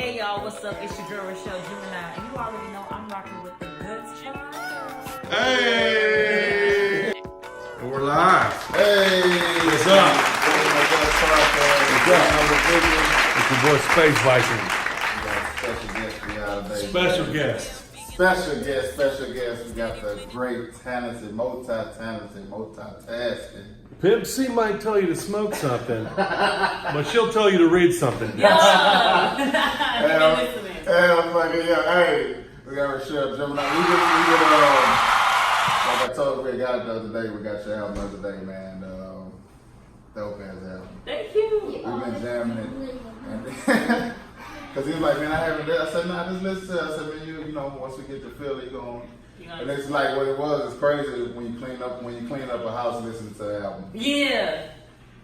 Hey y'all, what's up? It's your girl Richelle Gemini, and you already know I'm rocking with the G.U.T.S child. Hey! And we're live. Hey! What's up? It's your boy Space Viking. Special guest Special guest. Special guest. We got the great, talented, multitasking. Pimp C might tell you to smoke something, but she'll tell you to read something. Yeah. Hey, we got Richelle Gemini. We like I told you, we got it the other day. We got your album the other day, man. Dope ass album. Thank you. We've been jamming it. Because he was like, man, I haven't done. I said, nah, just listen to it. I said, man, you know, once we get the feel, you going. And it's like what it was. It's crazy when you clean up a house, listening to the album. Yeah.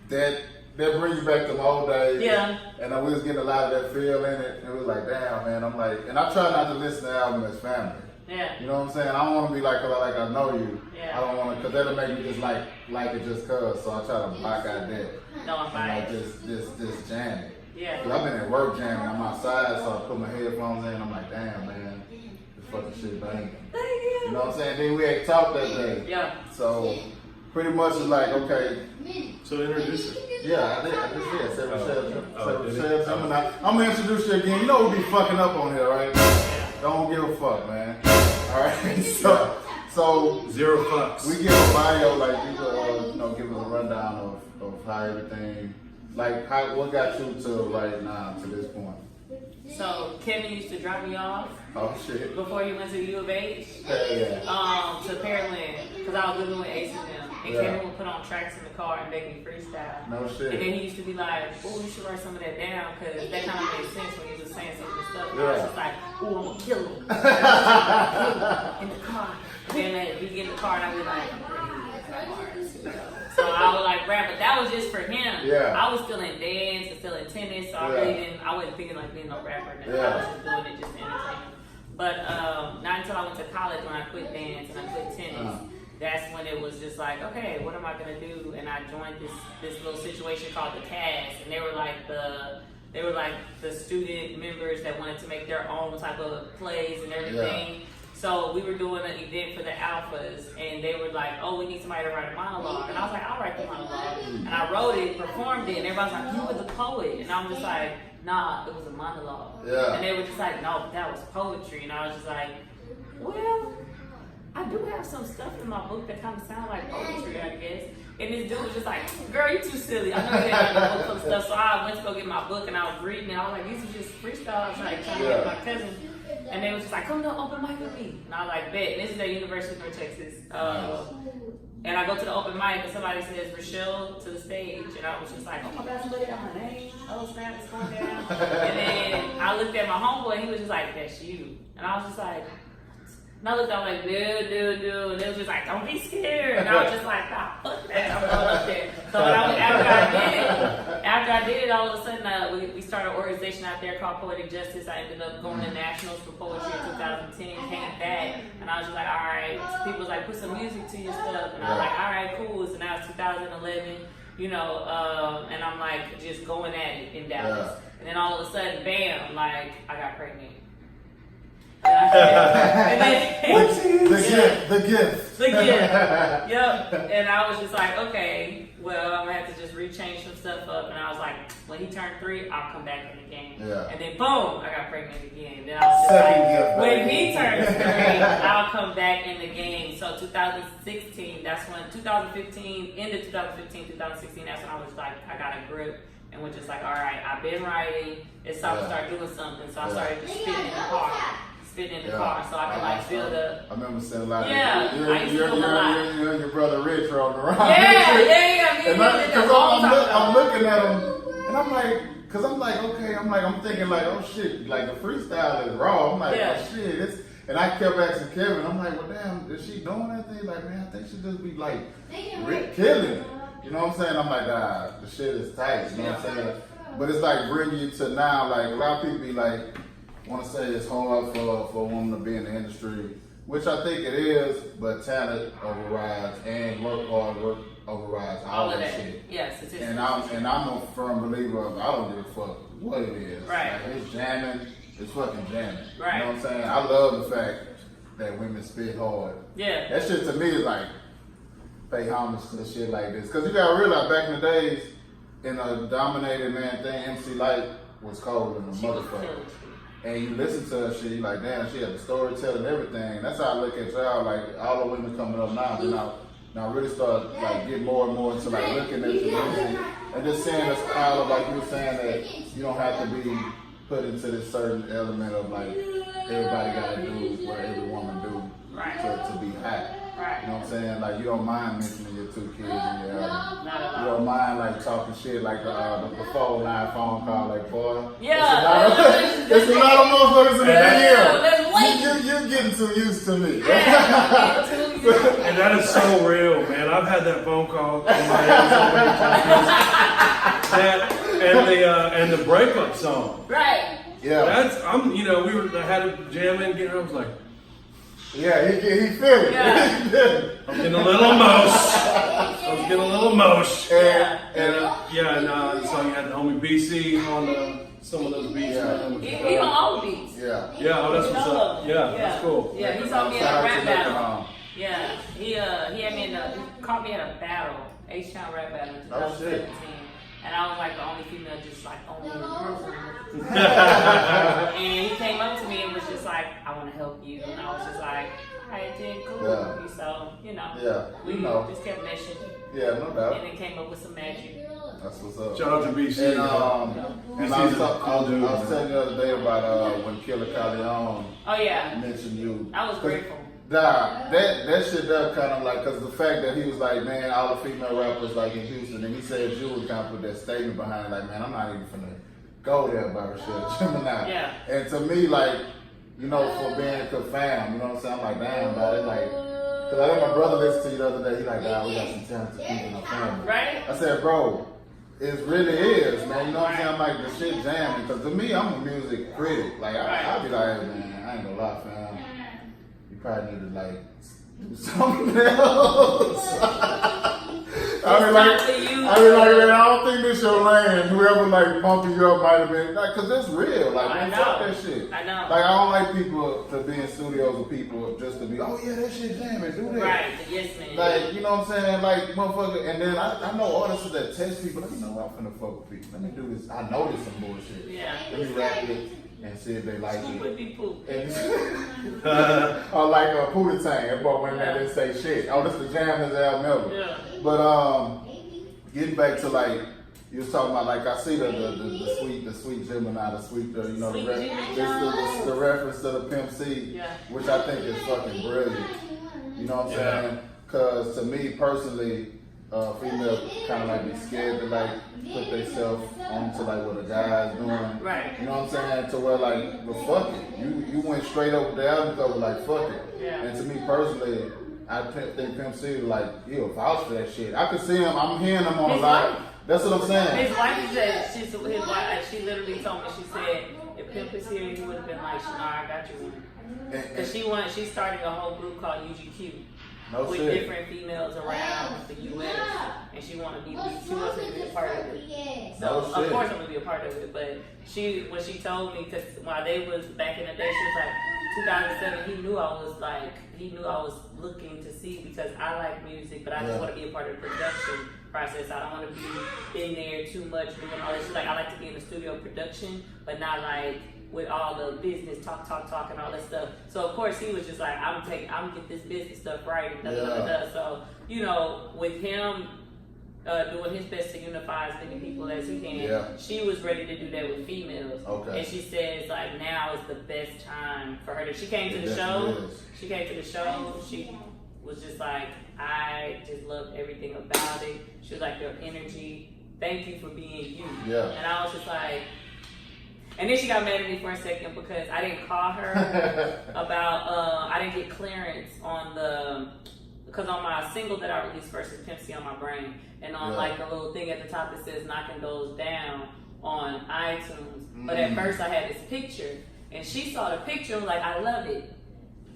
That brings you back to my old days. Yeah. And we was getting a lot of that feel in it. And it was like, damn, man. I'm like, and I try not to listen to the album as family. Yeah. You know what I'm saying? I don't want to be like I know you. Yeah. I don't want to, because that'll make me just like it just cause. So I try to block out that. No, I'm fine. Like just jam it. Yeah. Cause I've been at work jamming. I'm outside, so I put my headphones in. I'm like, damn, man, this fucking shit banging. Thank you. You know what I'm saying? Then we had talked that day. Yeah. So pretty much it's like, okay. So introduce it. Yeah, I just did. Say Richelle Gemini. I'm gonna introduce you again. You know we be fucking up on here, right? Don't give a fuck, man. All right. So Zero fucks. we give a bio, like you could, give us a rundown of how everything, like what got you to right now to this point. So Kevin used to drop me off Oh shit. before he went to U.T.S. Yeah. To Pearland, because I was living with Ace and them. And Yeah. Kevin would put on tracks in the car and make me freestyle. No shit. And then he used to be like, oh, you should write some of that down, because that kind of made sense when he was saying some of the stuff. And I was Yeah. just like, oh, I'm going to kill him. In the car. And then we get in the car and I was like, I'm pretty good. So I would like rap, but that was just for him. Yeah. I was still in dance and still in tennis, so I wasn't thinking like being no rapper. I was just doing it just to entertain. But not until I went to college when I quit dance and I quit tennis. That's when it was just like, okay, what am I gonna do? And I joined this little situation called the G.U.T.S, and they were like the student members that wanted to make their own type of plays and everything. Yeah. So we were doing an event for the alphas, and they were like, oh, we need somebody to write a monologue. And I was like, I'll write the monologue. And I wrote it, performed it, and everybody's like, you were the poet. And I'm just like, nah, it was a monologue. Yeah. And they were just like, no, that was poetry. And I was just like, well, I do have some stuff in my book that kind of sound like poetry, I guess. And this dude was just like, girl, you too silly. I know you have a book of stuff. So I went to go get my book, and I was reading it. I was like, these are just freestyle. I was like, trying to get my cousin. And they was just like, come to the open mic with me. And I was like, bet. And this is at University of North Texas. And I go to the open mic, and somebody says, Richelle to the stage. And I was just like, oh my God, somebody got my name. Oh, snap, it's going down. And then I looked at my homeboy, and he was just like, that's you. And I was just like, and I looked at him like, no. And they was just like, don't be scared. And I was just like, nah, fuck that. I'm going up there. So after I did it, all of a sudden, we started an organization out there called Poetic Justice. I ended up going to nationals for poetry in 2010, came back, and I was just like, all right. People was like, put some music to your stuff. And I was like, all right, cool. So now it's 2011, and I'm like, just going at it in Dallas. Yeah. And then all of a sudden, bam, like, I got pregnant. The gift. Yep. And I was just like, okay, well, I'm gonna have to just rechange some stuff up. And I was like, when he turned 3, I'll come back in the game. Yeah. And then boom, I got pregnant again. Then I was just like, when he turns 3, I'll come back in the game. So 2016, that's when 2015, end of 2015, 2016, that's when I was like, I got a grip. And was just like, all right, I've been writing. It's time to start doing something. So I started just spitting in the car. Spitting in the car, so I can like build up. I remember saying a lot. Yeah, I used to do a lot. You and your brother Rich are on the ride. Yeah. I'm looking at him, and I'm like, okay, I'm thinking like, oh shit, like the freestyle is raw. I'm like, oh shit, and I kept asking Kevin, I'm like, well damn, is she doing anything? Like, man, I think she just be like killing it. You know what I'm saying? I'm like, the shit is tight. You know what I'm saying? But it's like bringing you to now, like a lot of people be like, want to say it's hard for a woman to be in the industry, which I think it is, but talent overrides and work hard overrides all that shit. Yes, it is. And I'm a firm believer of I don't give a fuck what it is. Right. Like, it's jamming. It's fucking jamming. Right. You know what I'm saying? I love the fact that women spit hard. Yeah. That shit to me is like, pay homage to shit like this. Because you gotta realize back in the days, in a dominated man thing, MC Light was cold in the motherfucker. And you listen to her shit, you like, damn, she had the storytelling and everything. That's how I look at y'all, like all the women coming up now. Then I really start like getting more and more into like looking at your music and just seeing this kind of like you were saying that you don't have to be put into this certain element of like everybody gotta do what every woman do to be hot. Right. You know what I'm saying? Like you don't mind mentioning your 2 kids in your album. Not at all. You don't mind like talking shit like the phone line phone call like boy. Yeah. It's a lot of motherfuckers in the Yeah, DM. You're getting too used to me. And that is so real, man. I've had that phone call in my head so many times. And the breakup song. Right. Yeah. That's I had a jam in, I was like, Yeah, he feel it. Yeah. I'm getting a little emotion. I was getting a little emotion. So you had the homie BC on some of those beats. Yeah. He on all the beats. Yeah. Yeah, oh, that's what's up. Yeah, that's cool. Yeah, he saw me at a rap battle. Yeah, he caught me at a battle, H-Town rap battle in 2017. And I was like the only female just like only in the room. And he came up to me and was just like, I want to help you. And I was just like, hey, then cool. Yeah. So, we just kept meshing. Yeah, no doubt. And then came up with some magic. That's what's up. Shout out to BC. And I was telling you the other day about when Killer Corleone mentioned you. I was grateful. Nah, that shit does kind of like, because the fact that he was like, man, all the female rappers like in Houston, and he said you would kind of put that statement behind it, like, man, I'm not even finna go there by Richelle Gemini. Yeah. And to me, like, you know, for being a fam, you know what I'm saying? I'm like, damn, about it, like, because I let my brother listen to you the other day, he like, we got some talented people in our family. Right. I said, bro, it really is, man. You know what I'm saying? I'm like, the shit jamming, because to me, I'm a music critic. Like, I'll be like, hey, man, I ain't gonna lie, fam. Probably need to like do something else. I mean, man, I don't think this your lane. Whoever like pumping you up might have been like, cause that's real. Like, man, fuck that shit. I know. Like, I don't like people to be in studios with people just to be, oh yeah, that shit jamming, do that. Right, yes man. Like, you know what I'm saying? Like, motherfucker. And then I know artists that test people. Like, you know what? I'm finna fuck with people. Let me do this. I know this some bullshit. Yeah. Let me rap it and see if they like it. Would be poop. Or like a Pootie Tang, but when they didn't say shit. Oh, this is the jammin'est album ever. Yeah. But getting back to like you was talking about, like I see the sweet Gemini, the reference to the Pimp C, which I think is fucking brilliant. You know what I'm saying? Because to me personally, females kind of like be scared to like put themselves onto like what a guy's doing. Right. You know what I'm saying? To where like, well, fuck it. You went straight up with the album cover, like fuck it. Yeah. And to me personally, I think Pimp C like he'll vouch for that shit. I could see him. I'm hearing him on a lot. That's what I'm saying. His wife said she literally told me, she said if Pimp was here, he would have been like, Shania, I got you one. Because she started a whole group called G.U.T.S. with different females around the U.S. and she wanted to be a part of it. So of course I'm gonna be a part of it. But when she told me, because while they was back in the day, she was like 2007. He knew I was looking to see, because I like music, but I just want to be a part of the production process. I don't want to be in there too much doing all this. Like, I like to be in the studio production, but not like with all the business talk and all that stuff. So of course he was just like, I'm get this business stuff right and So, you know, with him doing his best to unify as many people as he can, she was ready to do that with females. Okay. And she says like now is the best time for her she came to the show. She came to the show. She was just like, I just loved everything about it. She was like, your energy, thank you for being you. Yeah. And I was just like, and then she got mad at me for a second because I didn't call her about, I didn't get clearance on because on my single that I released first is Pimp C on My Brain, and on like a little thing at the top that says Knocking Those Down on iTunes. But at first I had this picture, and she saw the picture and was like, I love it.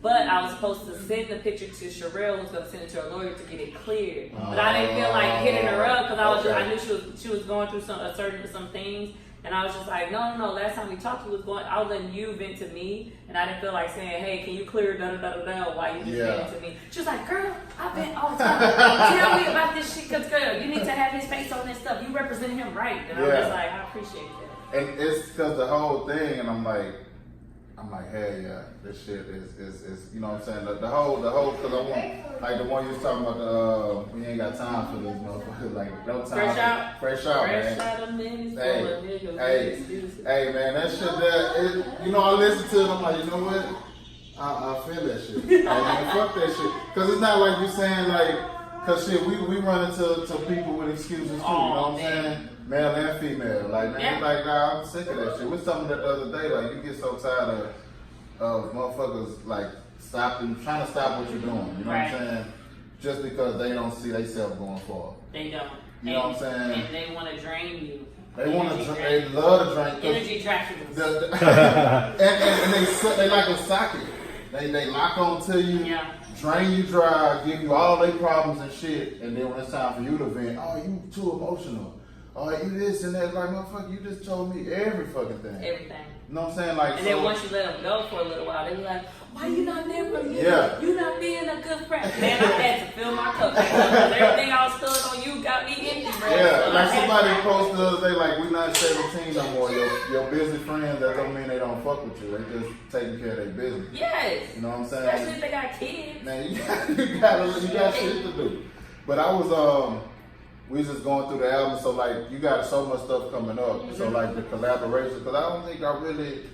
But I was supposed to send the picture to Sherelle, who was going to send it to her lawyer to get it cleared. But I didn't feel like hitting her up because I knew she was going through some things. And And I was just like, no. Last time we talked, I was letting you vent to me, and I didn't feel like saying, hey, can you clear da while you just vent to me? She was like, girl, I vent all the time. Tell me about this shit, cause girl, you need to have his face on this stuff. You represent him right. And I was just like, I appreciate that. And it's because the whole thing, and I'm like, hey, this shit is, you know what I'm saying? The whole, because I want, like the one you was talking about, we ain't got time for this motherfucker, like no time. Fresh out, man. Fresh out of minutes. Hey, man, that shit you know, I listen to it, I'm like, you know what? I feel that shit. Like, fuck that shit. Because it's not like you saying, like, because shit, we run into people with excuses too, you know what I'm saying? Male and female. Like, man, like, nah, I'm sick of that shit. We was talking that the other day, like, you get so tired of motherfuckers, like, trying to stop what you're doing, you know what I'm saying? Just because they don't see themselves going forward. They don't. You know what I'm saying? And they want to drain you. They love to drink. Energy traffickers. and they like a socket. They lock on to you, drain you dry, give you all their problems and shit, and then when it's time for you to vent, oh, you too emotional. Oh, you this and that. Like, motherfucker, you just told me every fucking thing. Everything. You know what I'm saying? Like, and then once you let them go for a little while, they be like, why you not there for me? You not being a good friend. Man, I had to fill my cup. Everything I was spilling on you got me empty, bro. Yeah, so like somebody posted the other day, like, we not 17 no more. Your busy friends, that don't mean they don't fuck with you. They just taking care of their business. Yes. You know what I'm saying? Especially if they got kids. Man, you got shit to do. But I was, we just going through the album, so like you got so much stuff coming up. So like the collaboration, because I don't think I really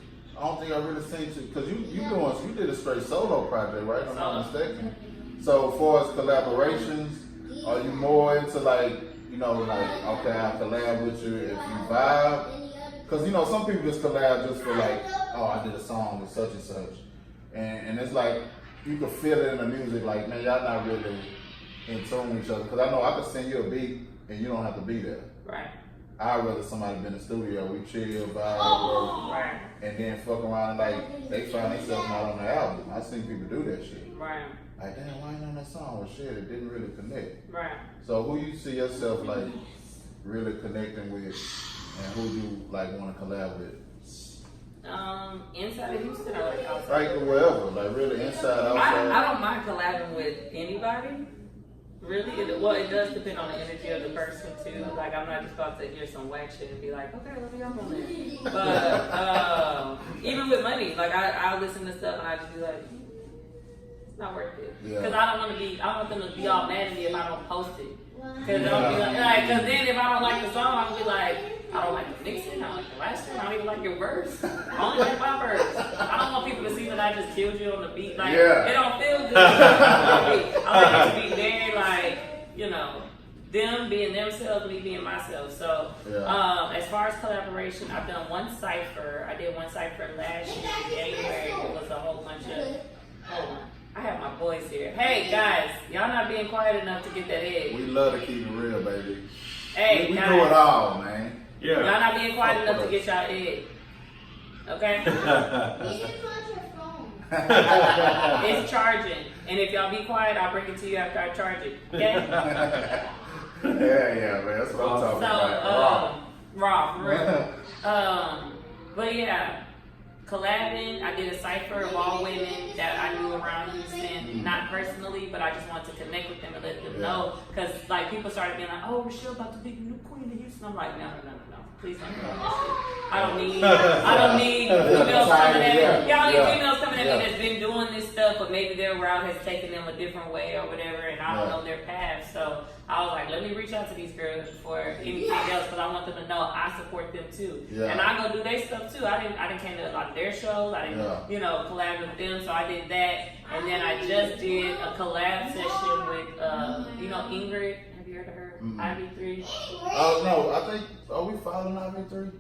seen you, because you did a straight solo project, right? If I'm not mistaken. So as far as collaborations, are you more into like, you know, like, okay, I'll collab with you if you vibe? Because, you know, some people just collab just for like, oh, I did a song with such and such. And it's like, you can feel it in the music, like, man, y'all not really in tune with each other. Because I know I could send you a beat and you don't have to be there. Right. I'd rather somebody been in the studio, we chill, vibe, right, and then fuck around and like, they find themselves not on the album. I've seen people do that shit. Right. Like, damn, why ain't on that song? Well, shit, it didn't really connect. Right. So who you see yourself like really connecting with, and who you like want to collab with? Inside of Houston or like outside? Like wherever, like really inside, outside. I don't mind collabing with anybody. Really, it does depend on the energy of the person too. Like, I'm not just about to hear some whack shit and be like, okay, let me go on it. But even with money, like I'll listen to stuff and I just be like, it's not worth it. Because I don't want them to be all mad at me if I don't post it. Because then if I don't like the song, I'll be like, I don't like the mixing, I don't like the mastering, I don't even like your verse. I only like my verse. I don't want people to see that I just killed you on the beat. Like, it don't feel good. I want it to be very like, you know, them being themselves, me being myself. So as far as collaboration, I've done one cipher. I did one cipher last year in January. It was a whole bunch of, I have my boys here. Hey guys, y'all not being quiet enough to get that egg. We love to keep it real, baby. Hey, we guys, do it all, man. Yeah. Y'all not being quiet enough to get y'all egg. Okay? It's charging. And if y'all be quiet, I'll bring it to you after I charge it. Okay? Yeah, man. That's what I'm talking about. Raw, for real. But yeah, collabing, I did a cipher of all women that I knew around Houston, not personally, but I just wanted to connect with them and let them know. Because like people started being like, oh, Richelle about to be the new queen of Houston. I'm like, no. Please don't do that shit. I don't need females coming at me. Y'all need females coming at me that's been doing this stuff, but maybe their route has taken them a different way or whatever, and I don't know their path. So I was like, let me reach out to these girls before anything else, because I want them to know I support them too. And I go do their stuff too. I didn't came to a lot of their shows. I didn't, collab with them. So I did that, and then I just did a collab session with, Ingrid. Have you heard of her? IV3. Oh no, I think. Are we following IV3?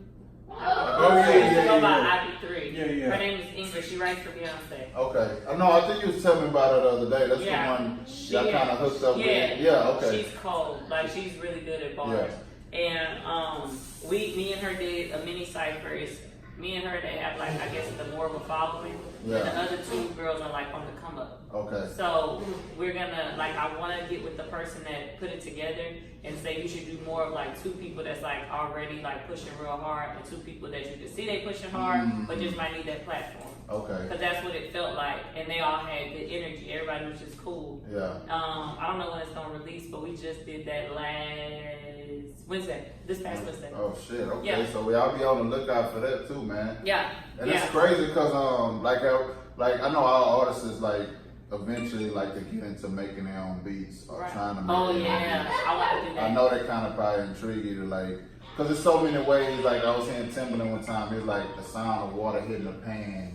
Go by IV3. Yeah. Her name is Ingrid. She writes for Beyonce. Okay. No, I think you was telling me about her the other day. That's the one y'all kind of hooked up with. Yeah. Okay. She's cold. Like, she's really good at bars. And me and her did a mini cipher. me and her, they have like, I guess the more of a following. Yeah. And the other two girls are like on the come up. Okay. So we're gonna, like, I want to get with the person that put it together and say you should do more of like 2 people that's like already like pushing real hard and 2 people that you can see they pushing hard, but just might need that platform. Okay. Because that's what it felt like, and they all had good energy. Everybody was just cool. Yeah. I don't know when it's gonna release, but we just did that last Wednesday, this past Wednesday. Oh shit. Okay. Yeah. So y'all be on the lookout for that too, man. Yeah. And it's crazy because like I know all artists is like eventually like to get into making their own beats or trying to make their own beats. I want to do that. I know that kind of probably intrigue you to like, because there's so many ways. Like I was hearing Timberland one time, it's like the sound of water hitting the pan.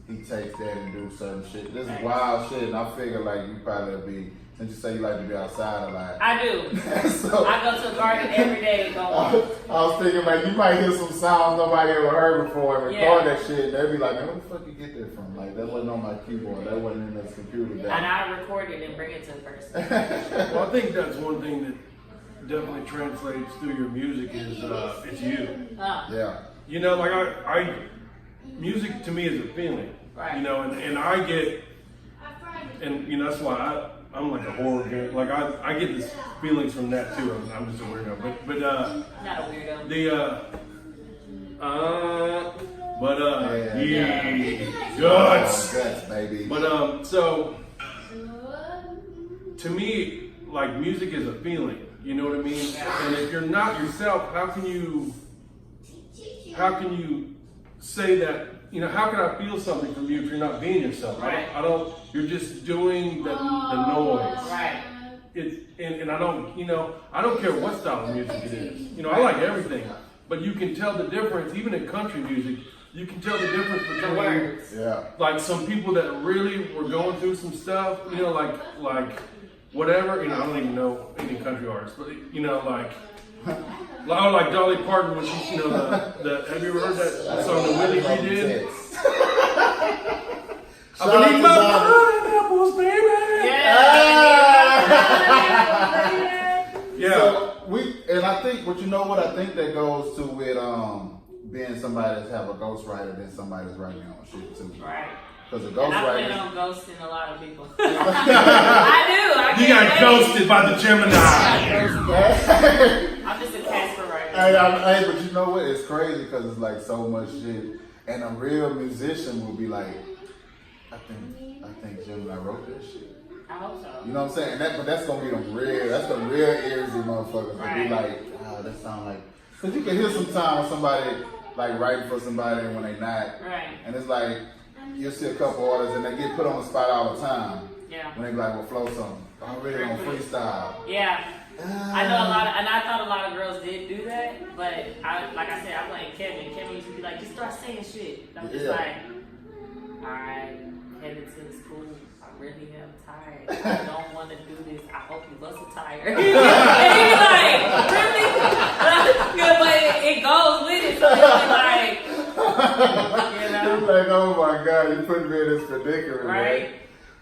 He takes that and do certain shit. This is wild shit, and I figure like you probably be, since you say you like to be outside a lot. I do. So, I go to the garden every day and go on. I was thinking like you might hear some sounds nobody ever heard before and record that shit, and they'd be like, man, where the fuck you get that from? Like that wasn't on my keyboard, that wasn't in this computer. And I record it and bring it to the person. Well, I think that's one thing that definitely translates through your music is it's you. Yeah. You know, like I music to me is a feeling. Right. You know, and I get, and you know that's why I'm like a horror guy. Like I get these feelings from that too. I'm just a weirdo, but Not a weirdo. G.U.T.S. Guts, baby. But so to me, like music is a feeling. You know what I mean? And if you're not yourself, how can you say that? You know, how can I feel something from you if you're not being yourself? Right. I don't. You're just doing the noise. Right. And I don't. You know, I don't care what style of music it is. You know, I like everything, but you can tell the difference. Even in country music, you can tell the difference between like some people that really were going through some stuff. You know, like whatever. You know, I don't even know any country artists, but you know, like Dolly Parton when she, you know, the have you ever heard that song that Willie redid? I've been eating my pineapples, baby. Yeah. So I think, but you know what I think that goes to with being somebody that's have a ghostwriter than somebody that's writing their own shit too. Right. Because a And I ghostwriter. plan on ghosting a lot of people. I do. You got ghosted by the Gemini. I'm just a Casper writer. Hey, but you know what? It's crazy because it's like so much shit, and a real musician will be like, I think Gemini wrote that shit. I hope so. You know what I'm saying? But that's gonna be the real earsy motherfuckers. Right. Be like, oh, that sound like, because you can hear sometimes when somebody like writing for somebody and when they not. Right. And it's like, you'll see a couple artists and they get put on the spot all the time. Yeah. When they be like, well, flow something. I'm really on freestyle. Yeah. I know a lot of, and I thought a lot of girls did do that, but like I said, I blame Kevin. Kevin used to be like, just start saying shit. I'm just like, alright, headed to the school. I really am tired. I don't want to do this. I hope you wasn't tired. And he's like, really? Yeah, but it goes with it, so it's like, you know. It's like, oh my God, you put me in this predicament, Right? man.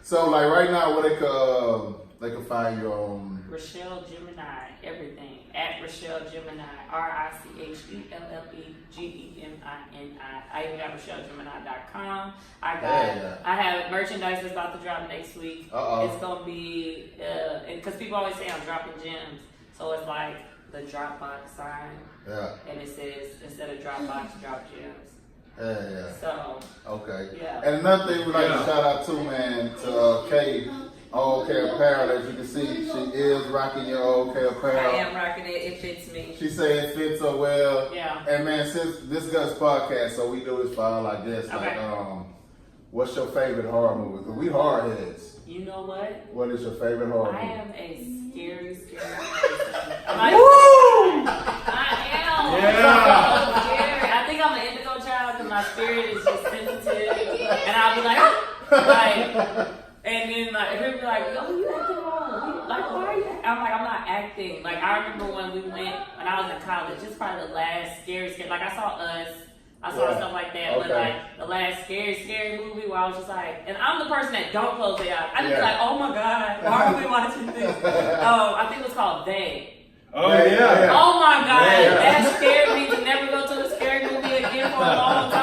So like right now, what they could find you on Richelle Gemini, everything. At Richelle Gemini, RICHELLE GEMINI. I even got RichelleGemini.com. I have merchandise that's about to drop next week. It's gonna be because people always say I'm dropping gems, so it's like the Dropbox sign. Yeah. And it says instead of Dropbox, drop gems. Yeah. So. Okay. Yeah. And another thing we'd like to shout out to, man, to Kay. OK Apparel, as you can see, she is rocking your OK Apparel. I am rocking it. It fits me. She said it fits her well. Yeah. And man, since this G.U.T.S podcast, so we do this for all our guests. Okay. Like, what's your favorite horror movie? Because we horror heads. You know what? What is your favorite horror movie? I am a scary person. I am. Yeah. I'm so scary. I think I'm an indigo child because my spirit is just sensitive, and I'll be like. And then like he'll be like, yo, you acting wrong. Like, why are you? I'm like, I'm not acting. Like I remember when we went when I was in college. It's probably the last scary. Like I saw Us. I saw stuff like that. Okay. But like the last scary movie where I was just like, and I'm the person that don't close their eyes. I just be like, oh my God, why are we watching this? I think it was called They. Oh yeah. Oh my God, that scared me to never go to a scary movie again for a long time.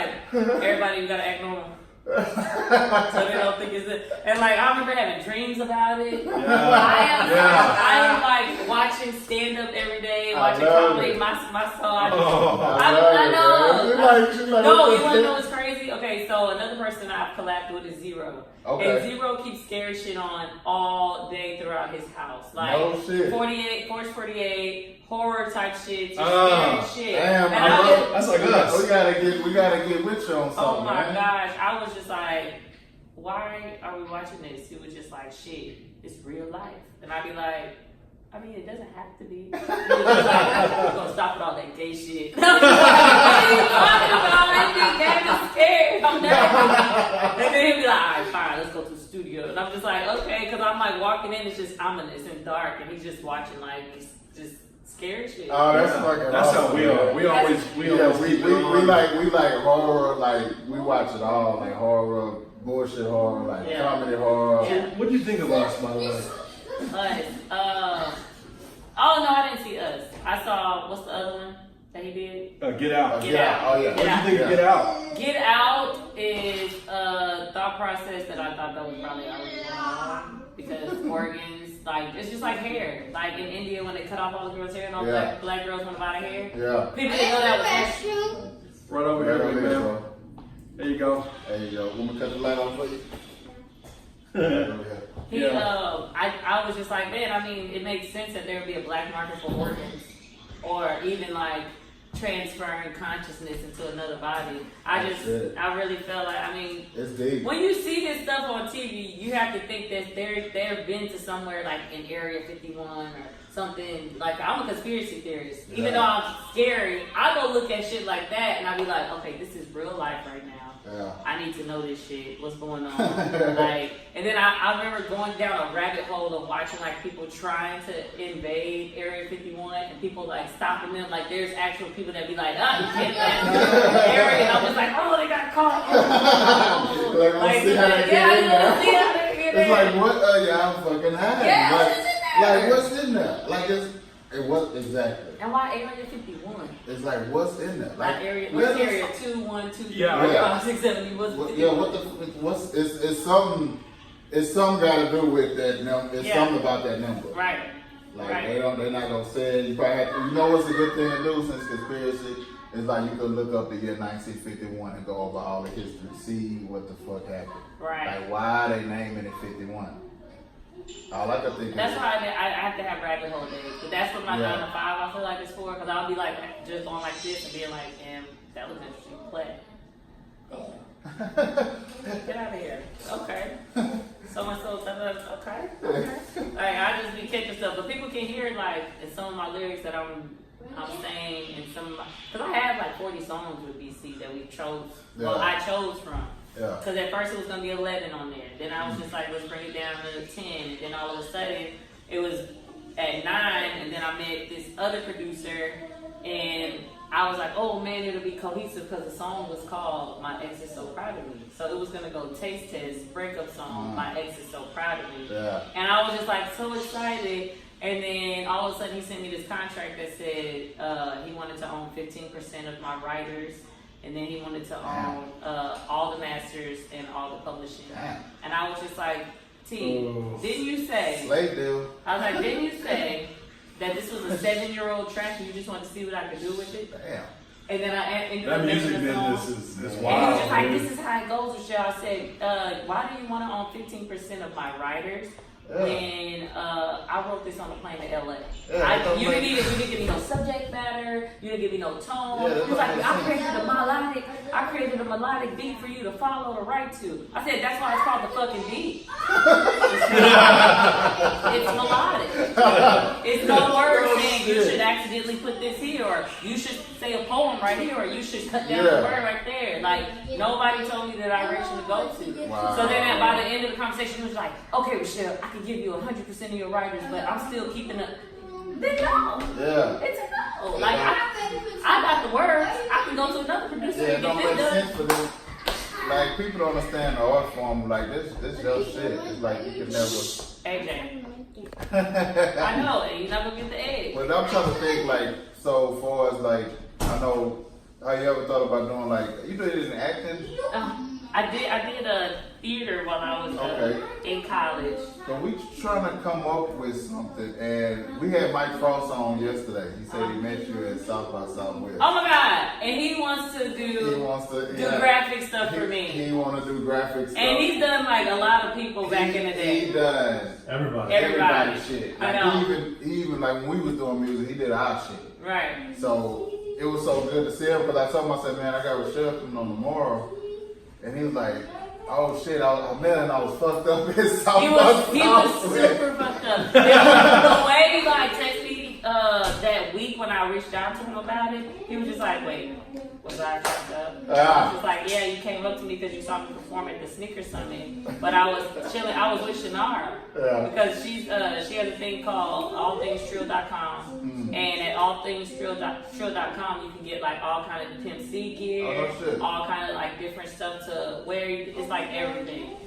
like, everybody gotta act normal. So they don't think it's it. And like, I remember having dreams about it. Yeah. I am like watching stand up every day, watching comedy. My soul. I know. No, you wanna know what's crazy? Okay, so another person I've collabed with is Zero. Okay. And Zero keeps scary shit on all day throughout his house. Like no shit. 48, Force 48, horror type shit, just scary shit. Damn, that's like us. We gotta get with you on something. Oh my man. gosh, I was just like, why are we watching this? He was just like, shit, it's real life. And I'd be like, I mean, it doesn't have to be. He was like, we're gonna stop with all that gay shit. What are you talking about? I'm scared. I'm never. And then he'd be like, all right, fine, let's go to the studio. And I'm just like, okay, because I'm like walking in, it's just ominous and dark, and he's just watching like just scary shit. Oh, that's fucking That's awesome. how we are. We always we like horror, like we watch it all, like horror, bullshit horror, like comedy horror. Yeah. What do you think of us, by the way? Us. Oh no, I didn't see Us. I saw, what's the other one that he did? Get Out. Get Out. Oh yeah. What do you think of Get Out? Get Out is a thought process that I thought that was probably already going on because organs, like it's just like hair. Like in India when they cut off all the girls' hair and all black girls want to buy the hair. Yeah. People didn't know that was hair. Right over here, big man. There you go. There you go. Want me to cut the light on for you? I was just like, man, I mean, it makes sense that there would be a black market for organs, or even like transferring consciousness into another body. I really felt like, I mean, it's deep. When you see this stuff on TV, you have to think that they've been to somewhere like in Area 51 or something. Like, I'm a conspiracy theorist. Even though I'm scary, I go look at shit like that and I be like, okay, this is real life right now. Yeah. I need to know this shit. What's going on? Like, and then I remember going down a rabbit hole of watching like people trying to invade Area 51 and people like stopping them. Like, there's actual people that be like, you can't pass the area. And I'm just like, oh, they got caught. Like, see how they get in there. It's like, what are y'all fucking having? Yeah, like, what's in there? Like, what's in there? Like, it was exactly. And why Area 51? It's like, what's in there? Like, area 2, 1, 2, 3, 4, 5, 6, 7. It's something. It's something got to do with that number. It's something about that number. Right. Like they're not gonna say it. You probably have to, you know what's a good thing to do since conspiracy is like you could look up the year 1951 and go over all the history, see what the fuck happened. Right. Like why they naming it 51. All I could think that's why I have to have rabbit hole days. But that's what my 9 to 5 I feel like it's for. Because I'll be like just going like this and being like, damn, that was interesting play. Get out of here. Okay. So and so, okay. Like I just be catching stuff, but people can hear like in some of my lyrics that I'm saying, and some because I have like 40 songs with BC that we chose. Well, I chose from. Yeah. Because at first it was gonna be 11 on there. Then I was just like, let's bring it down to 10. And then all of a sudden it was at 9. And then I met this other producer, and I was like, oh man, it'll be cohesive because the song was called "My Ex Is So Proud of Me." So it was gonna go Taste Test, breakup song, "My Ex Is So Proud of Me." Yeah. And I was just like so excited. And then all of a sudden he sent me this contract that said he wanted to own 15% of my writers. And then he wanted to own all the masters and all the publishing. Damn. And I was just like, didn't you say? Slave deal. I was like, didn't you say that this was a 7-year-old track and you just wanted to see what I could do with it? Damn. And then I ended that up music making a song. business is And wild. he was just like, this is how it goes, Richelle. I said, why do you want to own 15% of my writers? When I wrote this on the plane to LA. You didn't give me no subject matter, you didn't give me no tone. Yeah, He was like, I created a melodic beat for you to follow to write to. I said, that's why it's called the fucking beat. It's melodic. It's no words saying you should accidentally put this here, or you should say a poem right here, or you should cut down the word right there. Like, nobody told me the direction to go to. Wow. So then by the end of the conversation, he was like, okay, Richelle, I can give you 100% of your writers, but I'm still keeping it. Then no. Yeah. It's a no. Like, I got the words. I can go to another producer Yeah, it and don't get make this sense done. for them. Like people don't understand the art form. Like this your shit. It's like you can never. AJ. I know, and you never get the egg. But I'm trying to think like so far as like I know you ever thought about doing like you did in acting? I did a theater while I was in college. So we trying to come up with something, and we had Mike Frost on yesterday. He said he met you at South by Southwest. Oh my God! And he wants to do graphic stuff for me. He want to do graphic stuff, and he's done like a lot of people back in the day. He does everybody shit. I like, know. He even like when we was doing music, he did our shit. Right. So it was so good to see him because I told him, I said, man, I got Richelle coming on tomorrow. And he was like, oh shit, I met him and I was fucked up in South He was super fucked up. The way he like texted me that week when I reached out to him about it, he was just like, wait, was I fucked up? I was just like, yeah, you came up to me because you saw me perform at the Snickers Summit. But I was chilling, I was with Shannara. Because she has a thing called allthingstrill.com. And at allthingstrill.com you can get like all kind of Pimp C gear, all kind of like different stuff to wear. It's like everything.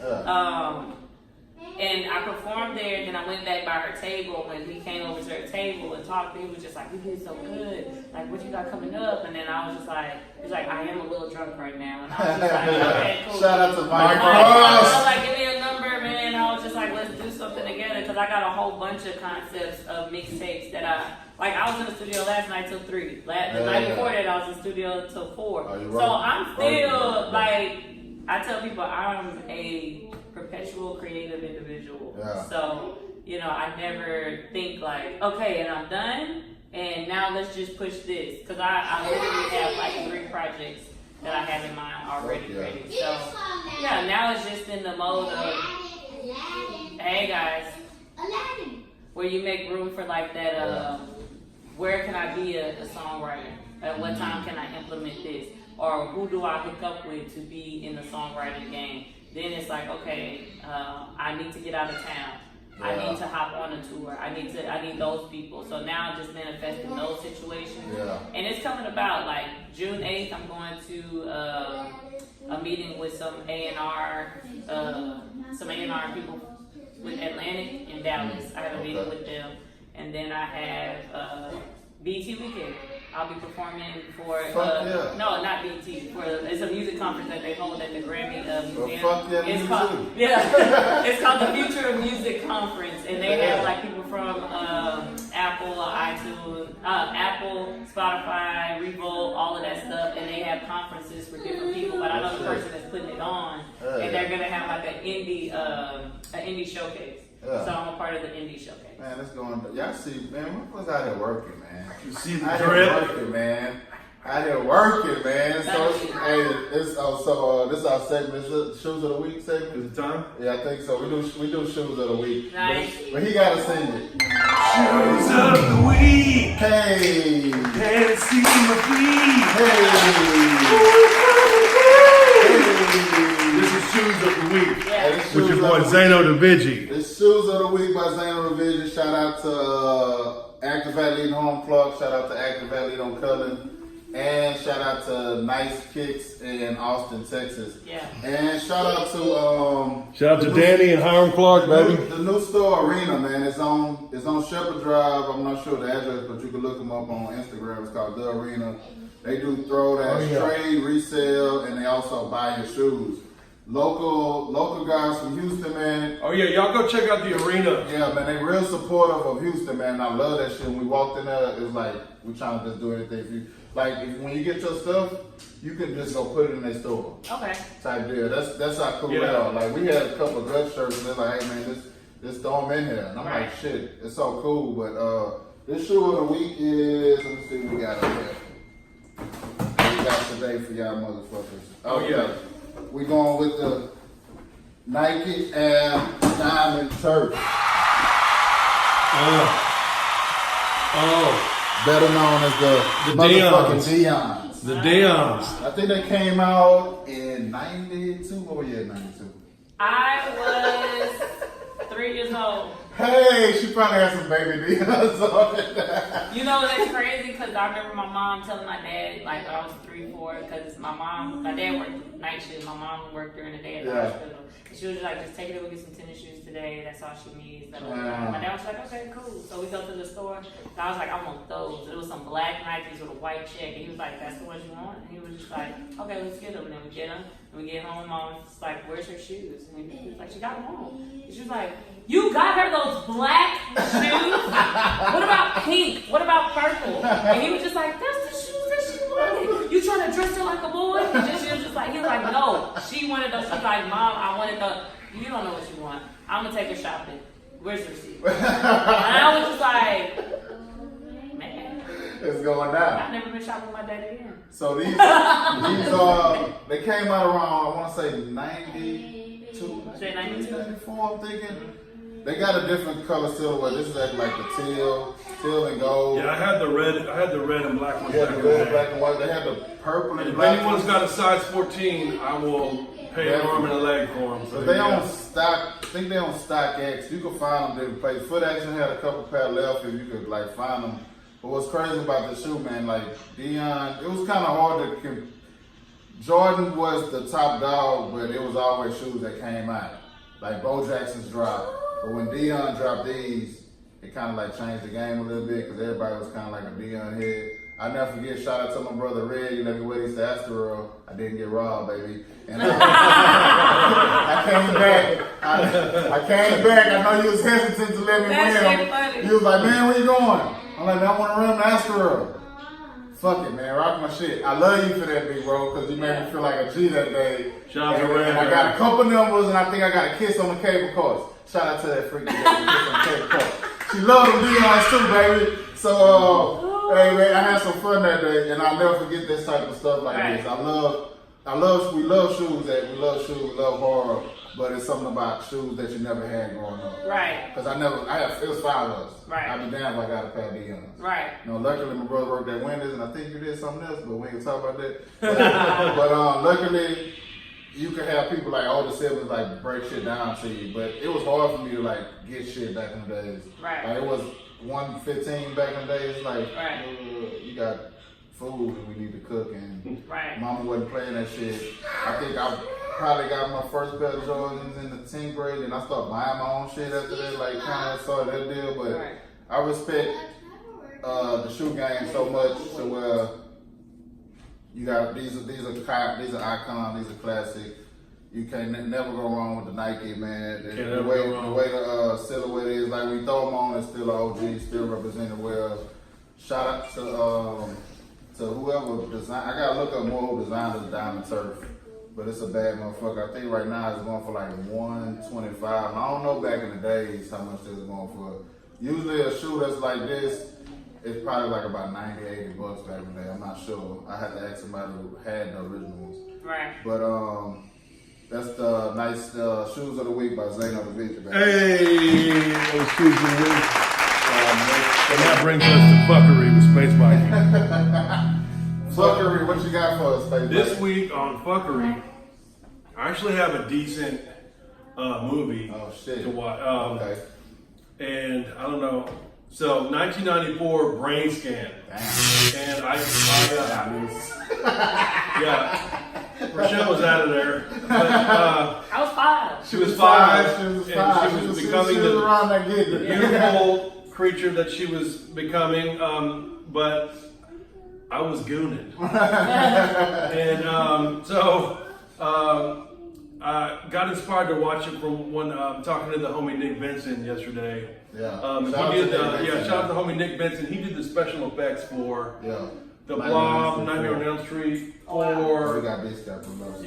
And I performed there, then I went back by her table. When he came over to her table and talked, he was just like, you did so good. Like, what you got coming up? And then I was just like, he's like, I am a little drunk right now. And I was just like, okay, cool. Shout out to Mike I was like, give me a number, man. I was just like, let's do something together. Because I got a whole bunch of concepts of mixtapes that I was in the studio last night till 3. The night before that, I was in the studio till 4. So I'm still, like, I tell people I'm a perpetual creative individual. So, you know, I never think like, okay, and I'm done, and now let's just push this. Because I literally have like 3 projects that I have in mind already ready. So, yeah, now it's just in the mode of, hey guys, where you make room for like that, where can I be a songwriter? At what time can I implement this? Or who do I hook up with to be in the songwriting game? Then it's like, okay, I need to get out of town. I need to hop on a tour. I need those people. So now I'm just manifesting those situations. And it's coming about. Like June 8th, I'm going to a meeting with some A&R people with Atlantic and Dallas. I have a meeting with them. And then I have BT Weekend. I'll be performing for no, not BT. It's a music conference that they hold at the Grammy Museum. It's called the Future of Music Conference, and they have like people from Apple, iTunes, Apple, Spotify, Revolt, all of that stuff, and they have conferences for different people. But I know the person that's putting it on, and they're gonna have like an indie showcase. So I'm a part of the indie showcase. Man, it's going. Y'all see, man, we was out here working, man. You see the drip, working, man. Out here working, man. So, hey, this is our segment. Is it shoes of the week segment? Is it time? Yeah, I think so. We do shoes of the week. Nice. But he gotta sing it. Shoes of the week. Hey. Can't see my feet. Hey. This is shoes of the week. Hey, with your boy Zano the Vigi. It's shoes of the week by Zano the Vigi. Shout out to Active Athlete on Plug. Shout out to Active Athlete on Cullen. And shout out to Nice Kicks in Austin, Texas. Yeah. And shout out to Danny and Hiram Clark, baby. The new store Arena, man. It's on Shepherd Drive. I'm not sure the address, but you can look them up on Instagram. It's called The Arena. They do throwdowns, trade, resale, and they also buy your shoes. Local guys from Houston, man. Oh yeah, y'all go check out the Arena. Yeah, man, they real supportive of Houston, man. I love that shit. When we walked in there, it was like we trying to just do anything for you. Like when you get your stuff, you can just go put it in their store. Okay. Type deal. That's how cool they are. Like we had a couple of gut shirts, and they're like, hey man, just throw them in here. And I'm like, shit, it's so cool. But this shoe of the week is, let me see what we got up here. What we got today for y'all motherfuckers. Oh yeah. We going with the Nike Air Diamond Turf. Better known as the motherfucking Dion's. The Dion's. I think they came out in 92. What were you at 92? I was 3 years old. Hey, she probably had some baby Dion's on it. You know, that's crazy because I remember my mom telling my dad, like when I was 3, 4, because my dad worked night shift. My mom worked during the day at the hospital. And she was just like, just take it and go get some tennis shoes today. That's all she needs. My dad was like, okay, cool. So we go to the store. And I was like, I want those. It was some black Nikes with a white check. And he was like, that's the ones you want? And he was just like, okay, let's get them. And then we get them. And we get home, mom was like, where's her shoes? And he was like, she got them home. And she was like, you got her those black shoes? What about pink? What about purple? And he was just like, that's the shoes that she wanted. You trying to dress her like a boy? And she was just like, he was like, no. She wanted those. She's like, Mom, I wanted the, you don't know what you want. I'm going to take her shopping. Where's the receipt? And I was just like, man. It's going down. I've never been shopping with my dad again. So these they came out around, I want to say 92, 94, I'm thinking. They got a different color silhouette. This is like the teal and gold. Yeah, I had the red and black ones. Yeah, the red, black and white. They had the purple and if black. If anyone's got a size 14, I will pay an arm and a leg for them. So they on stock. I think they on StockX. You can find them different places. Foot Action had a couple pair left if you could like find them. But what's crazy about the shoe, man, like Dion, it was kind of hard to. Jordan was the top dog, but it was always shoes that came out. Like Bo Jackson's dropped. But when Dion dropped these, it kind of like changed the game a little bit because everybody was kind of like a Dion head. I never forget, shout out to my brother Red, you let me wear these to Asteroid. I didn't get robbed, baby. And I came back. I came back. I know you was hesitant to let me win them. You was like, man, where you going? I'm like, man, I want to run the Asteroid. Fuck it, man. Rock my shit. I love you for that, big bro, because you made me feel like a G that day. Shout out to Red. I got a couple numbers, and I think I got a kiss on the cable cards. Shout out to that freaky kiss on the cable cards. She loved them Dion's too, baby. So, hey, man, I had some fun that day, and I'll never forget this type of stuff like this. We love shoes, we love horror, but it's something about shoes that you never had growing up. Right. Because it was 5 of us. Right. I'd be damned if I got a pair of Dion's. Right. You know, luckily my brother worked at Wendy's, and I think you did something else, but we ain't gonna talk about that. But luckily, you could have people like older siblings like break shit down to you, but it was hard for me to like get shit back in the days. Right. Like it was 1:15 back in the days. Like you got food and we need to cook, and Mama wasn't playing that shit. I think I probably got my first pair of Jordans in the 10th grade, and I started buying my own shit after that. Like kind of started that deal, but I respect the shoe game so much to where. You got these are icons, these are classic. You can't never go wrong with the Nike, man. The way the silhouette is, like we throw them on, it's still an OG, still represented well. Shout out to whoever designed. I gotta look up more who designed the Diamond Turf, but it's a bad motherfucker. I think right now it's going for like $125. I don't know back in the days how much this is going for. Usually a shoe that's like this. It's probably like about $90, $80 back in the day. I'm not sure. I had to ask somebody who had the original ones. Right. But that's the nice shoes of the week by Zano the Victor. Hey, those shoes of the week. And that brings us to fuckery with Space Viking. Fuckery, what you got for us, Space Viking? This week on fuckery, I actually have a decent movie to watch. Okay. And I don't know. So 1994 Brain Scan, and Richelle was out of there. But, I was 5. She was 5. She was becoming the beautiful creature that she was becoming. But I was gooning, and so I got inspired to watch it from when talking to the homie Nick Benson yesterday. Yeah. Shout out to the homie Nick Benson. He did the special effects for the Blob, Nightmare on Elm Street, or we got this guy from us.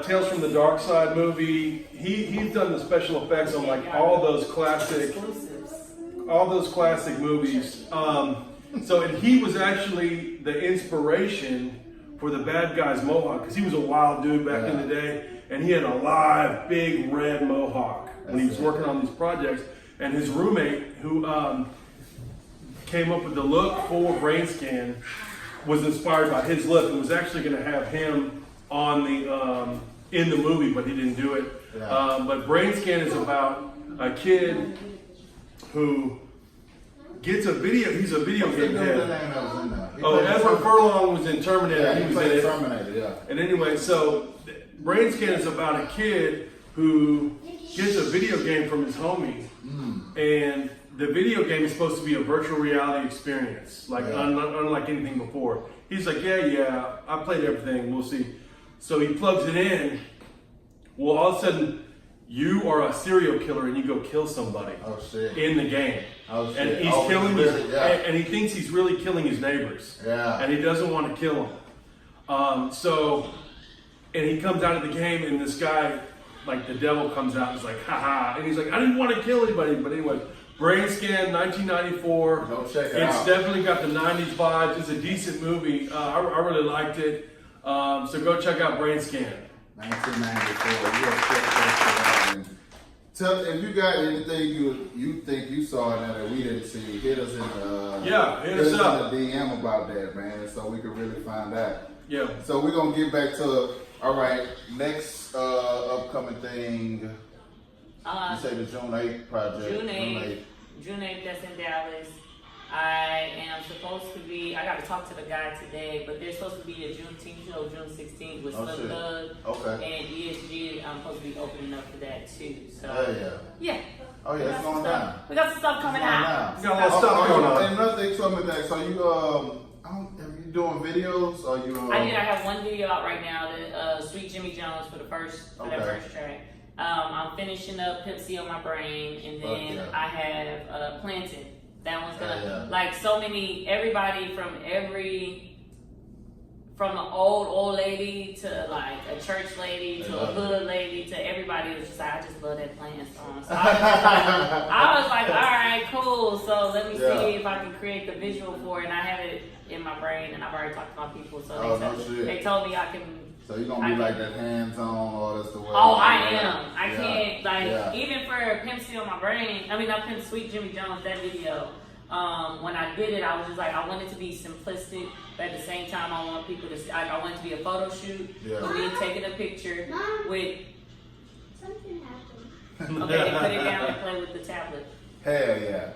Tales from the Dark Side movie. He's done the special effects on like all those classic movies. And he was actually the inspiration for the bad guy's mohawk, because he was a wild dude back in the day, and he had a live big red mohawk when he was working on these projects. And his roommate, who came up with the look for Brain Scan, was inspired by his look and was actually going to have him on the in the movie, but he didn't do it. Yeah. But Brain Scan is about a kid who gets a video. He's a video game head. Oh, Edward Furlong was in Terminator. Yeah, he was in it. Terminator, yeah. And anyway, so Brain Scan is about a kid who gets a video game from his homie, and the video game is supposed to be a virtual reality experience, like unlike anything before. He's like, yeah, I played everything. We'll see. So he plugs it in. Well, all of a sudden, you are a serial killer and you go kill somebody in the game. Oh, shit. And he's killing and he thinks he's really killing his neighbors. Yeah. And he doesn't want to kill them. And he comes out of the game and this guy, like the devil comes out and is like, haha. And he's like, I didn't want to kill anybody. But anyway, Brain Scan, 1994. Go check it It's out. definitely got the 90s vibes. It's a decent movie. I really liked it. So go check out Brain Scan. 1994. You gotta check that shit out. Tell if you got anything you think you saw in there that we didn't see. Hit us in the hit us up in the DM about that, man, so we can really find out. Yeah. So we're gonna get back to next upcoming thing. You say the June 8th project. June 8th, that's in Dallas. I am supposed to be, I got to talk to the guy today, but there's supposed to be a Juneteenth show June 16th with Slim Thug and ESG. I'm supposed to be opening up for that too. So, yeah. Oh yeah, it's going down. We got some stuff coming out. We got a lot of stuff going on. And another thing, told me that. So are you doing videos? Or you? I have one video out right now, the Sweet Jimmy Jones for that first track. I'm finishing up Pimp C on My Brain, and then I have Planted. That one's gonna like so many everybody from the old lady to like a church lady to a hood lady to everybody was just like, I just love that playing song. So I was like, all right, cool. So let me see if I can create the visual for it. And I have it in my brain, and I've already talked to my people, so they told me I can. So you're gonna be like that hands-on, or that's the way? Oh, I am. I can't even for Pimp C on My Brain. I mean, not Pimp Sweet Jimmy Jones. That video. When I did it, I was just like, I want it to be simplistic, but at the same time, I want people to see, I want it to be a photo shoot with me taking a picture with. Something happened. Okay, put it down and play with the tablet. Hell yeah.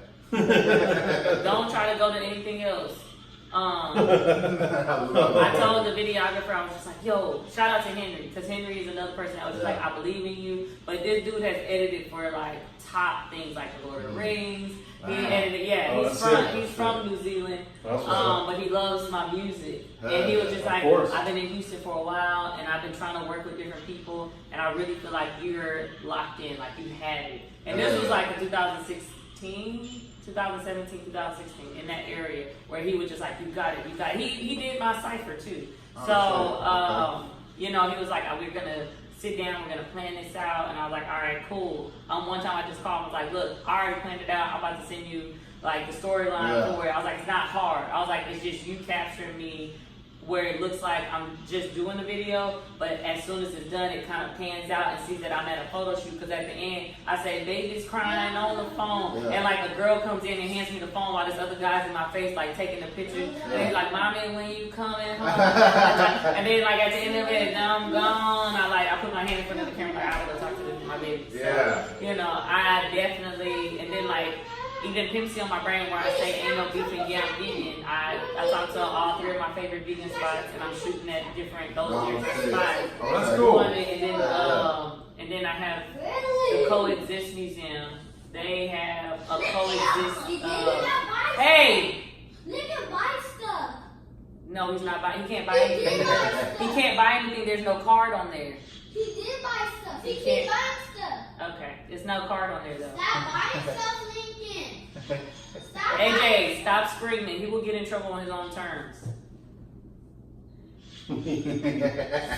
Don't try to go to anything else. I told the videographer, I was just like, yo, shout out to Henry, because Henry is another person that was just like, I believe in you. But this dude has edited for like top things like The Lord of the Rings. He edited, he's from New Zealand, but he loves my music. And he was just like, I've been in Houston for a while, and I've been trying to work with different people, and I really feel like you're locked in, like you had it. And this was like in 2017, 2016, in that area where he was just like, you got it. He did my cipher too. He was like, we're gonna sit down, we're gonna plan this out, and I was like, all right, cool. One time I just called and was like, look, I already planned it out. I'm about to send you like the storyline for it. I was like, it's not hard. I was like, it's just you capturing me where it looks like I'm just doing the video, but as soon as it's done, it kind of pans out and sees that I'm at a photo shoot, because at the end, I say, baby's crying on the phone, and like a girl comes in and hands me the phone while this other guy's in my face, like taking the picture, and he's like, mommy, when you coming home? And then like at the end of it, now I'm gone, I put my hand in front of the camera, like, I gotta go talk to my baby. So, I definitely, and then like, even Pimp C on My Brain, where I say ain't no beef and yeah, I'm vegan. I talked to all 3 of my favorite vegan spots, and I'm shooting at those different spots. Oh, that's cool. And then I have the Coexist Museum. They have a Coexist. Hey! Nigga, buy stuff. No, he's not buying. He can't buy anything. He can't buy anything. There's no card on there. He did buy stuff. He can't keep buying stuff. Okay, there's no card on there though. Stop buying stuff, Lincoln. Stop AJ, stop screaming. He will get in trouble on his own terms.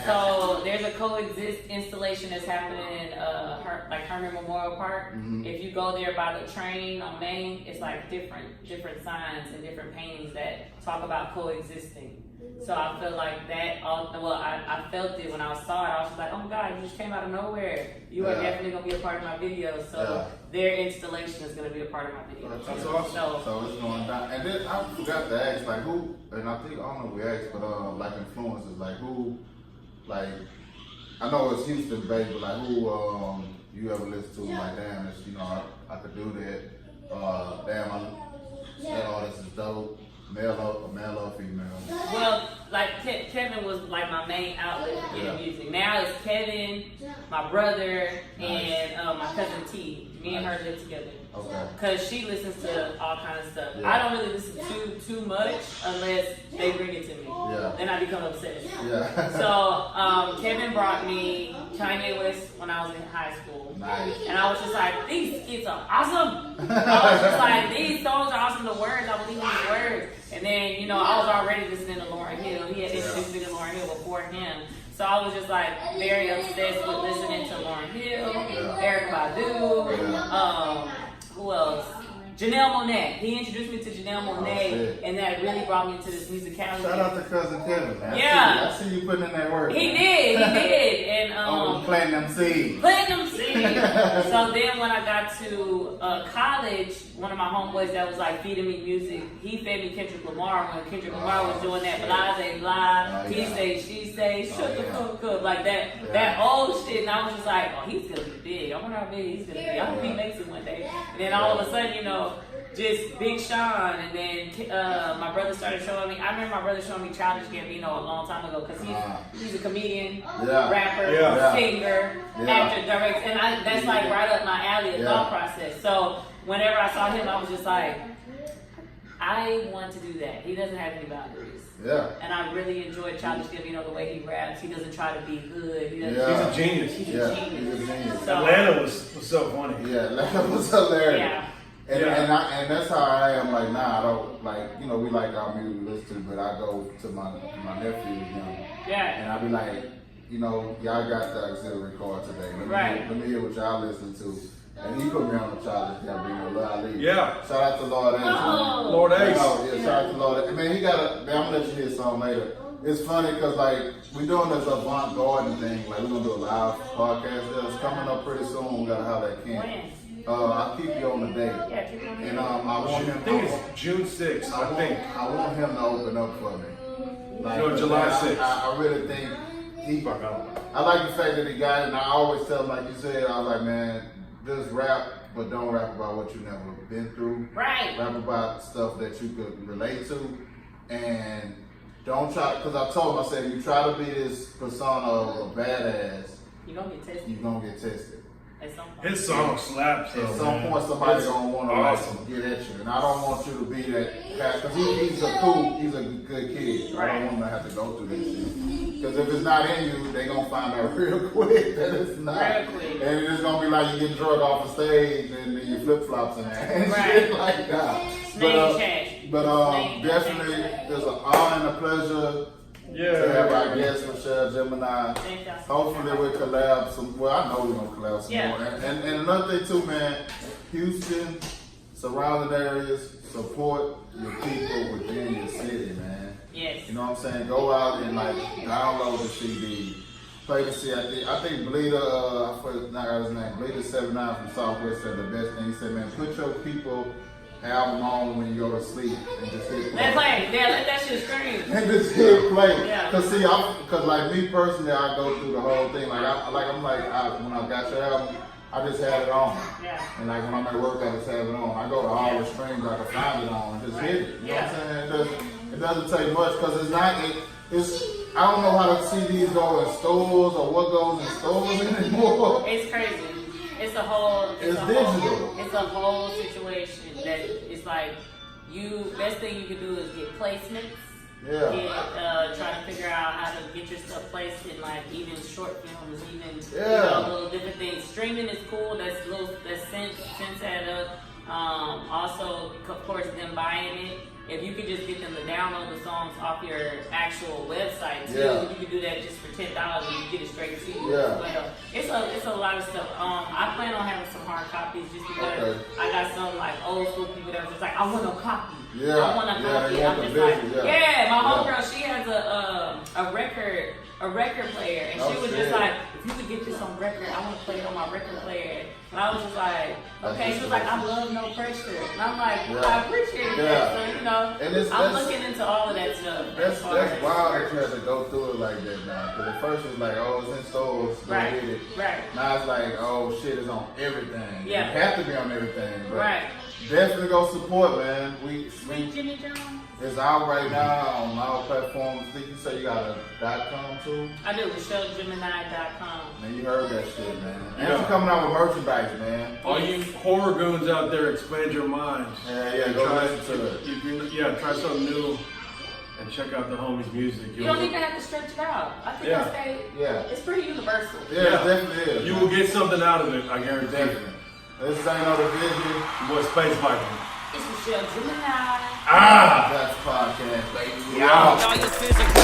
So there's a Coexist installation that's happening in Herman Memorial Park. Mm-hmm. If you go there by the train on Main, it's like different signs and different paintings that talk about coexisting. So I feel like that. I felt it when I saw it. I was just like, oh my God, you just came out of nowhere. You are definitely gonna be a part of my video. So their installation is gonna be a part of my video. That's awesome. So it's going down. And then I forgot to ask, like, who? And I don't know if we asked, but like influencers, like who? Like, I know it's Houston based, but like who you ever listen to? Like, damn, it's, you know, I could do that. That artist is dope. Male or female? Well, like Kevin was like my main outlet for getting music. Now it's Kevin, my brother, and my cousin T. Me and her live together. Okay. Cause she listens to all kinds of stuff. Yeah. I don't really listen to too much unless they bring it to me. Yeah. Then I become obsessed. Yeah. So Kevin brought me Kanye West when I was in high school. Nice. And I was just like, these skits are awesome. I was just like, these songs are awesome. The words, I believe in the words. And then, you know, I was already listening to Lauryn Hill. He had introduced me to Lauryn Hill before him. So I was just like very obsessed with listening to Lauryn Hill, Erykah Badu, who else? Janelle Monáe. He introduced me to Janelle Monáe, and that really brought me to this musicality. Shout out to cousin Kevin, man. Yeah. I see you putting in that work. He did, and planting them seeds. Planting them seeds. So then when I got to college, one of my homeboys that was like feeding me music, he fed me Kendrick Lamar when Kendrick Lamar was doing that blase blah, he say, she say, shut the fuck up, like that old shit. And I was just like, oh, he's gonna be big. I wonder how big he's gonna be. I hope he makes it one day. And then all of a sudden, you know, just Big Sean, and then my brother started showing me. I remember my brother showing me Childish Gambino a long time ago because he's a comedian, rapper, singer, actor, director, and that's like right up my alley of thought process. So whenever I saw him, I was just like, I want to do that. He doesn't have any boundaries. Yeah. And I really enjoyed Childish Gambino, the way he raps. He doesn't try to be hood. He doesn't, He's a genius. He's a genius. He's a genius. So, Atlanta was so funny. Yeah, Atlanta was hilarious. Yeah. And that's how I am. Like, nah, I don't like. You know, we like our music we listen to, but I go to my nephew, you know, and I be like, you know, y'all got the auxiliary card today. Let me hear what y'all listen to. And he put me on the Childish Gambino, Lil Ali. Yeah. Shout out to Lord Ace. Lord Ace. Yeah, shout out to Lord Ace. Man, he got a. Man, I'm gonna let you hear a song later. It's funny because like we doing this avant-garde thing. Like we're gonna do a live podcast. It's coming up pretty soon. We gotta holler at Ken. I'll keep you on the date. Yeah, keep you on the date. And I want him. I think it's June 6th. I think. I want him to open up for me. Like, No, July 6th. I really think he. I like the fact that he got it. And I always tell him, like you said, I was like, man, just rap, but don't rap about what you never been through. Right. Rap about stuff that you could relate to, and don't try. Because I told him, I said, you try to be this persona of a badass, You're gonna get tested. you're gonna get tested. At some point. His song slaps. At some point, somebody's gonna want to get at you, and I don't want you to be that guy. Because he's a good kid. Right. I don't want him to have to go through this shit. Because if it's not in you, they gonna find out real quick that it's not. Real quick. And it's gonna be like you get drug off the stage and then your flip flops in there and shit like that. But definitely, there's an honor and a pleasure to have our guest Richelle Gemini. Hopefully we'll collab some. Well, I know we're gonna collab some more. And another thing too, man. Houston, surrounding areas, support your people within your city, man. Yes. You know what I'm saying? Go out and like download the CD. Play the CD. I think Bleeder, I forgot his name. Bleeder 79 from Southwest said the best thing. He said, man, put your people album on when you go to sleep and just hit play. Let play. Yeah, let that shit scream. And just hit play. Yeah. Cause see, cause like me personally, I go through the whole thing. Like when I got your album, I just had it on. Yeah. And like when I'm at work, I just have it on. I go to all the streams I can find it on and just hit it. You know what I'm saying? It doesn't take much because it's not. I don't know how the CDs go in stores or what goes in stores anymore. It's crazy. It's digital. It's a whole situation that it's like best thing you can do is get placements. Yeah. Try to figure out how to get your stuff placed in like even short films, even little different things. Streaming is cool. That's sense add up. Also, of course, them buying it. If you could just get them to download the songs off your actual website too, you can do that just for $10 and you get it straight to you. Yeah. But it's a lot of stuff. I plan on having some hard copies just because I got some like old school people that are just like, I want a copy. Yeah. I want a copy. I'm just like, my homegirl, she has a record player, and she was just like, if you could get this on record, I want to play it on my record player. And I was just like, okay. She was like, I love no pressure. And I'm like, I appreciate that. So, I'm looking into all of that stuff. That's wild that you had to go through it like that now. Because at first it was like, oh, it's in stores, go Right. get it. Right. Now it's like, oh, shit, it's on everything. Yeah. It have to be on everything. But Right. definitely go support, man. Sweet Jimmy Jones. It's out right now on all platforms. I think you say you got a .com too? I do, RichelleGemini.com. Man, you heard that shit, man. And Yeah. she's coming out with merchandise, man. All you horror goons out there, expand your minds. Yeah, go Try, listen to it. try something new and check out the homies' music. You don't even have to stretch it out. I think Yeah. it's pretty universal. Yeah, it definitely is. You will get something out of it, I guarantee. Definitely. This is Ain't No Division. Boy, Space Viking. It's Richelle Gemini. Ah! That's podcast, baby. Yeah. All your physical